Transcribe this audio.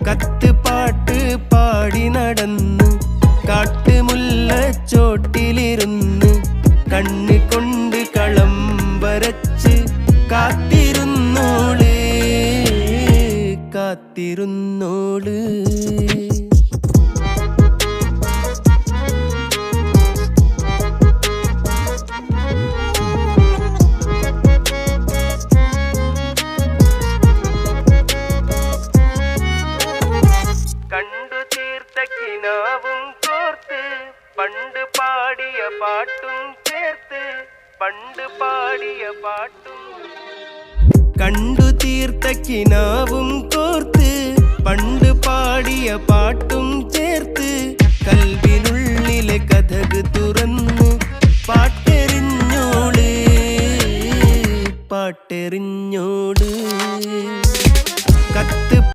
കത്തുപാട്ട് പാടി നടന്ന് കാട്ടുമുല്ലച്ചോട്ടിലിരുന്ന് കണ്ണ് കൊണ്ട് കളം വരച്ച് കാത്തിരുന്നോള് കാത്തിരുന്നോള്. കണ്ടു തീർത്ത കിനാവും കോർത്ത് പണ്ട് പാടിയ പാട്ടും ചേർത്ത് പണ്ട് പാടിയ പാട്ടും. കണ്ടു തീർത്ത കിനാവും